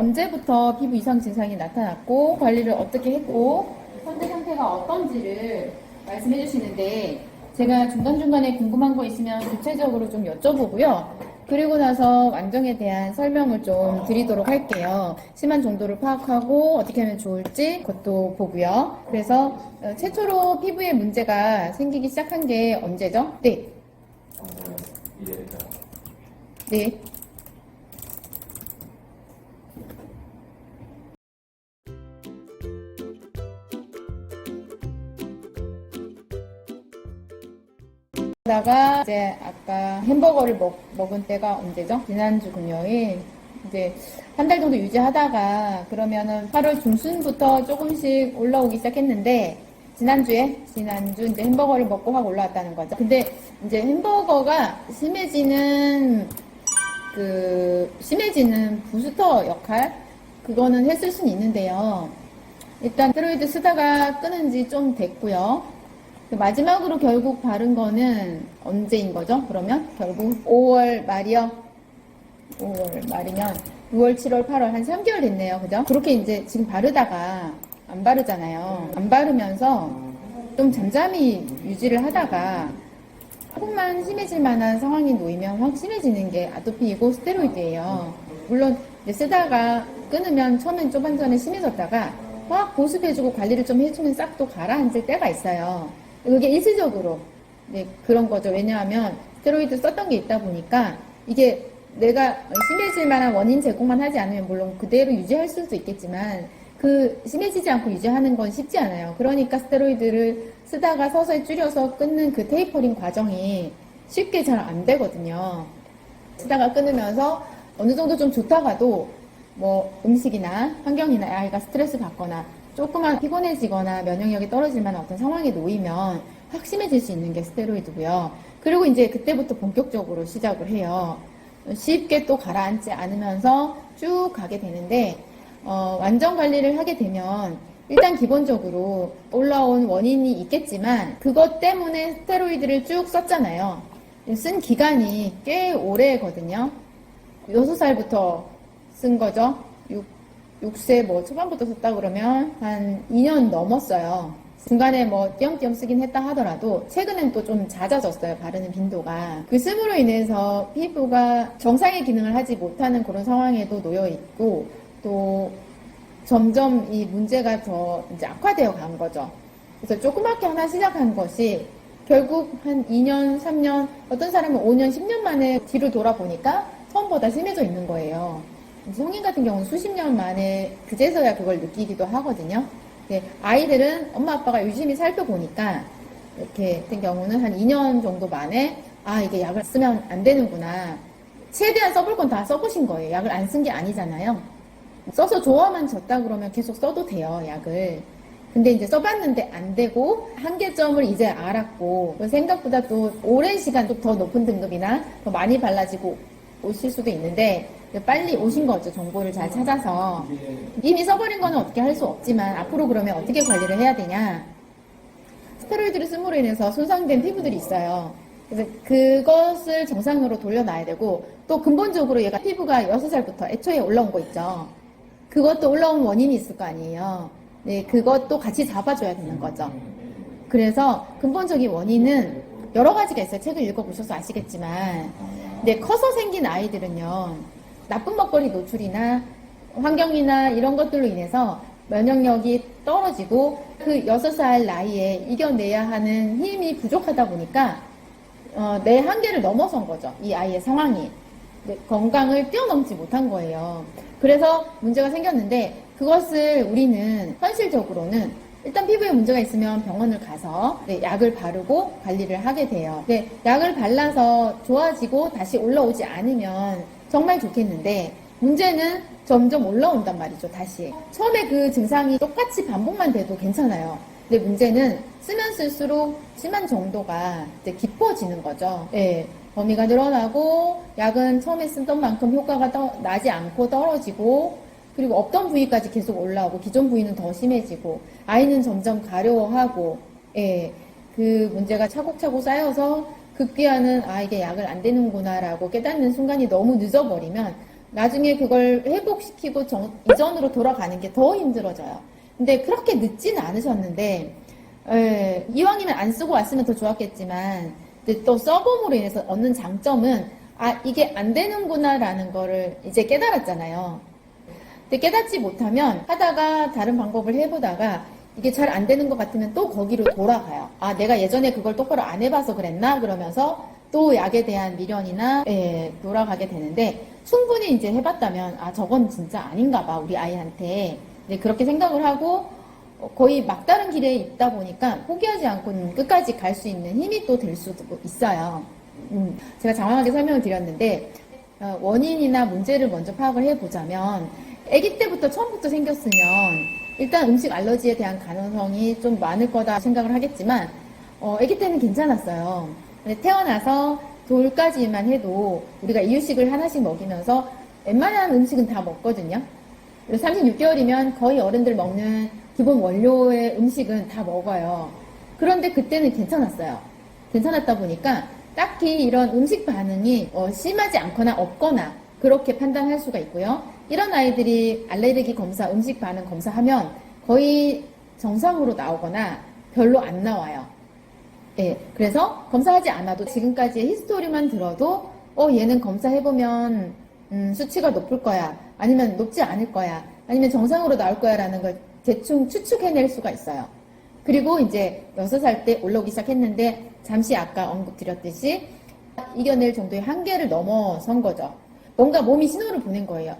언제부터 피부 이상 증상이 나타났고 관리를 어떻게 했고 현재 상태가 어떤지를 말씀해 주시는데 제가 중간중간에 궁금한 거 있으면 구체적으로 좀 여쭤보고요. 그리고 나서 완정에 대한 설명을 좀 드리도록 할게요. 심한 정도를 파악하고 어떻게 하면 좋을지 그것도 보고요. 그래서 최초로 피부에 문제가 생기기 시작한 게 언제죠? 네. 네. 다가 이제 아까 햄버거를 먹은 때가 언제죠? 지난주 금요일. 이제 한 달 정도 유지하다가 그러면은 8월 중순부터 조금씩 올라오기 시작했는데 지난주 이제 햄버거를 먹고 확 올라왔다는 거죠. 근데 이제 햄버거가 심해지는 부스터 역할 그거는 했을 수는 있는데요. 일단 스테로이드 쓰다가 끊은 지 좀 됐고요. 마지막으로 결국 바른 거는 언제인 거죠? 그러면 결국 5월 말이요. 5월 말이면 6월, 7월, 8월 한 3개월 됐네요. 그죠? 그렇게 이제 지금 바르다가 안 바르잖아요. 안 바르면서 좀 잠잠히 유지를 하다가 조금만 심해질 만한 상황이 놓이면 확 심해지는 게 아토피이고 스테로이드예요. 물론 이제 쓰다가 끊으면 처음엔 초반전에 심해졌다가 확 보습해주고 관리를 좀 해주면 싹 또 가라앉을 때가 있어요. 그게 일시적으로 그런 거죠. 왜냐하면 스테로이드 썼던 게 있다 보니까 이게 내가 심해질 만한 원인 제공만 하지 않으면 물론 그대로 유지할 수도 있겠지만 그 심해지지 않고 유지하는 건 쉽지 않아요. 그러니까 스테로이드를 쓰다가 서서히 줄여서 끊는 그 테이퍼링 과정이 쉽게 잘 안 되거든요. 쓰다가 끊으면서 어느 정도 좀 좋다가도 뭐 음식이나 환경이나 아이가 스트레스 받거나 조금만 피곤해지거나 면역력이 떨어질 만한 어떤 상황에 놓이면 확 심해질 수 있는 게 스테로이드고요. 그리고 이제 그때부터 본격적으로 시작을 해요. 쉽게 또 가라앉지 않으면서 쭉 가게 되는데 완전 관리를 하게 되면 일단 기본적으로 올라온 원인이 있겠지만 그것 때문에 스테로이드를 쭉 썼잖아요. 쓴 기간이 꽤 오래거든요. 6살부터 쓴 거죠. 6세 뭐 초반부터 썼다 그러면 한 2년 넘었어요. 중간에 뭐 띄엄띄엄 쓰긴 했다 하더라도 최근엔 또 좀 잦아졌어요. 바르는 빈도가. 그 씀으로 인해서 피부가 정상의 기능을 하지 못하는 그런 상황에도 놓여 있고 또 점점 이 문제가 더 이제 악화되어 간 거죠. 그래서 조그맣게 하나 시작한 것이 결국 한 2년, 3년, 어떤 사람은 5년, 10년 만에 뒤를 돌아보니까 처음보다 심해져 있는 거예요. 성인 같은 경우는 수십 년 만에 그제서야 그걸 느끼기도 하거든요. 아이들은 엄마 아빠가 유심히 살펴보니까 이렇게 같은 경우는 한 2년 정도 만에 이게 약을 쓰면 안 되는구나. 최대한 써볼 건 다 써보신 거예요. 약을 안 쓴 게 아니잖아요. 써서 조화만 졌다 그러면 계속 써도 돼요, 약을. 근데 이제 써봤는데 안 되고 한계점을 이제 알았고 생각보다 또 오랜 시간 좀 더 높은 등급이나 더 많이 발라지고 오실 수도 있는데 빨리 오신 거죠. 정보를 잘 찾아서. 이미 써버린 거는 어떻게 할 수 없지만 앞으로 그러면 어떻게 관리를 해야 되냐. 스테로이드를 씀으로 인해서 손상된 피부들이 있어요. 그래서 그것을 정상으로 돌려놔야 되고 또 근본적으로 얘가 피부가 6살부터 애초에 올라온 거 있죠. 그것도 올라온 원인이 있을 거 아니에요. 네, 그것도 같이 잡아줘야 되는 거죠. 그래서 근본적인 원인은 여러 가지가 있어요. 책을 읽어보셔서 아시겠지만 근데 커서 생긴 아이들은요. 나쁜 먹거리 노출이나 환경이나 이런 것들로 인해서 면역력이 떨어지고 그 6살 나이에 이겨내야 하는 힘이 부족하다 보니까 내 한계를 넘어선 거죠. 이 아이의 상황이. 건강을 뛰어넘지 못한 거예요. 그래서 문제가 생겼는데 그것을 우리는 현실적으로는 일단 피부에 문제가 있으면 병원을 가서 약을 바르고 관리를 하게 돼요. 약을 발라서 좋아지고 다시 올라오지 않으면 정말 좋겠는데 문제는 점점 올라온단 말이죠. 다시. 처음에 그 증상이 똑같이 반복만 돼도 괜찮아요. 근데 문제는 쓰면 쓸수록 심한 정도가 이제 깊어지는 거죠. 범위가 늘어나고 약은 처음에 쓰던 만큼 효과가 나지 않고 떨어지고 그리고 없던 부위까지 계속 올라오고 기존 부위는 더 심해지고 아이는 점점 가려워하고 그 문제가 차곡차곡 쌓여서 급기야는 이게 약을 안 되는구나 라고 깨닫는 순간이 너무 늦어버리면 나중에 그걸 회복시키고 이전으로 돌아가는 게 더 힘들어져요. 근데 그렇게 늦지는 않으셨는데, 이왕이면 안 쓰고 왔으면 더 좋았겠지만, 근데 또 써봄으로 인해서 얻는 장점은, 이게 안 되는구나라는 거를 이제 깨달았잖아요. 근데 깨닫지 못하면 하다가 다른 방법을 해보다가 이게 잘 안 되는 것 같으면 또 거기로 돌아가요. 내가 예전에 그걸 똑바로 안 해봐서 그랬나? 그러면서 또 약에 대한 미련이나 돌아가게 되는데, 충분히 이제 해봤다면 저건 진짜 아닌가 봐 우리 아이한테. 네, 그렇게 생각을 하고 거의 막다른 길에 있다 보니까 포기하지 않고 끝까지 갈 수 있는 힘이 또 될 수도 있어요. 제가 장황하게 설명을 드렸는데, 원인이나 문제를 먼저 파악을 해보자면, 아기 때부터 처음부터 생겼으면 일단 음식 알러지에 대한 가능성이 좀 많을 거다 생각을 하겠지만, 아기 때는 괜찮았어요. 근데 태어나서 돌까지만 해도 우리가 이유식을 하나씩 먹이면서 웬만한 음식은 다 먹거든요. 그래서 36개월이면 거의 어른들 먹는 기본 원료의 음식은 다 먹어요. 그런데 그때는 괜찮았어요. 괜찮았다 보니까 딱히 이런 음식 반응이 심하지 않거나 없거나 그렇게 판단할 수가 있고요. 이런 아이들이 알레르기 검사, 음식 반응 검사하면 거의 정상으로 나오거나 별로 안 나와요. 예, 그래서 검사하지 않아도 지금까지의 히스토리만 들어도 얘는 검사해보면 수치가 높을 거야, 아니면 높지 않을 거야, 아니면 정상으로 나올 거야 라는 걸 대충 추측해낼 수가 있어요. 그리고 이제 6살 때 올라오기 시작했는데 잠시 아까 언급드렸듯이 이겨낼 정도의 한계를 넘어선 거죠. 뭔가 몸이 신호를 보낸 거예요.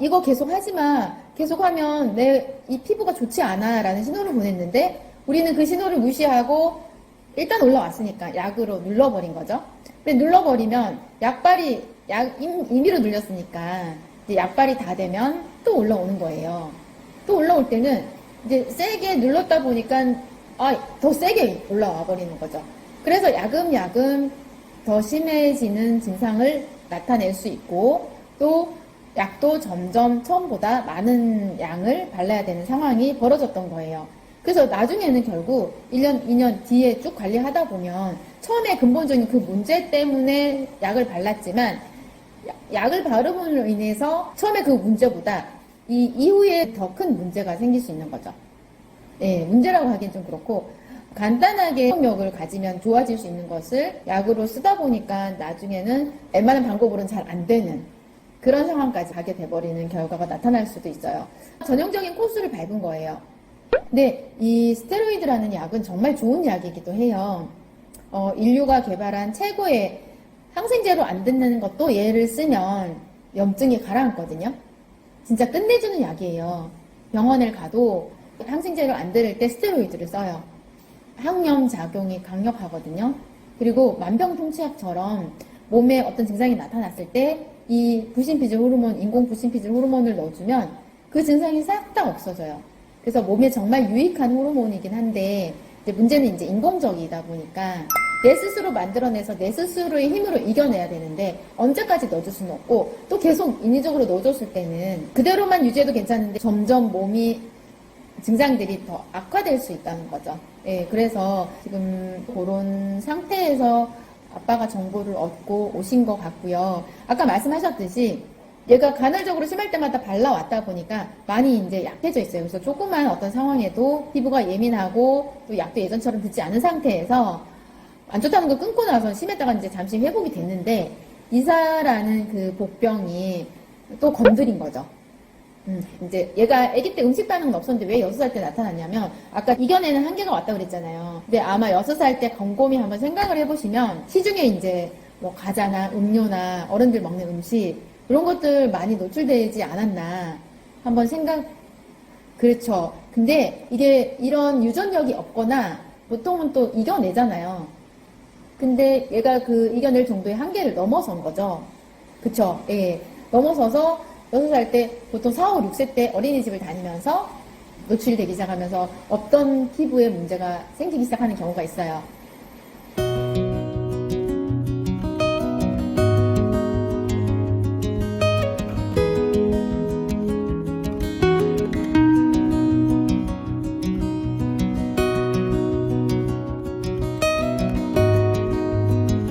이거 계속 하지 마. 계속하면 내 이 피부가 좋지 않아 라는 신호를 보냈는데, 우리는 그 신호를 무시하고 일단 올라왔으니까 약으로 눌러버린 거죠. 근데 눌러버리면 임의로 눌렸으니까 이제 약발이 다 되면 또 올라오는 거예요. 또 올라올 때는 이제 세게 눌렀다 보니까 더 세게 올라와 버리는 거죠. 그래서 야금야금 더 심해지는 증상을 나타낼 수 있고, 또 약도 점점 처음보다 많은 양을 발라야 되는 상황이 벌어졌던 거예요. 그래서 나중에는 결국 1년, 2년 뒤에 쭉 관리하다 보면 처음에 근본적인 그 문제 때문에 약을 발랐지만, 약을 바름으로 인해서 처음에 그 문제보다 이 이후에 더 큰 문제가 생길 수 있는 거죠. 네, 문제라고 하기엔 좀 그렇고, 간단하게 협력을 가지면 좋아질 수 있는 것을 약으로 쓰다 보니까 나중에는 웬만한 방법으로는 잘 안 되는 그런 상황까지 가게 돼버리는 결과가 나타날 수도 있어요. 전형적인 코스를 밟은 거예요. 근데 이 스테로이드라는 약은 정말 좋은 약이기도 해요. 인류가 개발한 최고의 항생제로 안 듣는 것도 얘를 쓰면 염증이 가라앉거든요. 진짜 끝내주는 약이에요. 병원을 가도 항생제로 안 들을 때 스테로이드를 써요. 항염 작용이 강력하거든요. 그리고 만병통치약처럼 몸에 어떤 증상이 나타났을 때 이 부신피질 호르몬, 인공 부신피질 호르몬을 넣어주면 그 증상이 싹 다 없어져요. 그래서 몸에 정말 유익한 호르몬이긴 한데, 이제 문제는 이제 인공적이다 보니까 내 스스로 만들어내서 내 스스로의 힘으로 이겨내야 되는데 언제까지 넣어줄 수는 없고, 또 계속 인위적으로 넣어줬을 때는 그대로만 유지해도 괜찮은데 점점 몸이 증상들이 더 악화될 수 있다는 거죠. 예, 그래서 지금 그런 상태에서 아빠가 정보를 얻고 오신 것 같고요. 아까 말씀하셨듯이 얘가 간헐적으로 심할 때마다 발라왔다 보니까 많이 이제 약해져 있어요. 그래서 조그만 어떤 상황에도 피부가 예민하고 또 약도 예전처럼 듣지 않은 상태에서 안 좋다는 걸 끊고 나서 심했다가 이제 잠시 회복이 됐는데, 이사라는 그 복병이 또 건드린 거죠. 이제 얘가 아기 때 음식 반응은 없었는데 왜 6살 때 나타났냐면, 아까 이겨내는 한계가 왔다 그랬잖아요. 근데 아마 6살 때 곰곰이 한번 생각을 해보시면 시중에 이제 뭐 과자나 음료나 어른들 먹는 음식 이런 것들 많이 노출되지 않았나 한번 그렇죠. 근데 이게 이런 유전력이 없거나 보통은 또 이겨내잖아요. 근데 얘가 그 이겨낼 정도의 한계를 넘어선 거죠. 그쵸? 예. 넘어서서 6살 때 보통 4, 5, 6세 때 어린이집을 다니면서 노출되기 시작하면서 어떤 피부에 문제가 생기기 시작하는 경우가 있어요.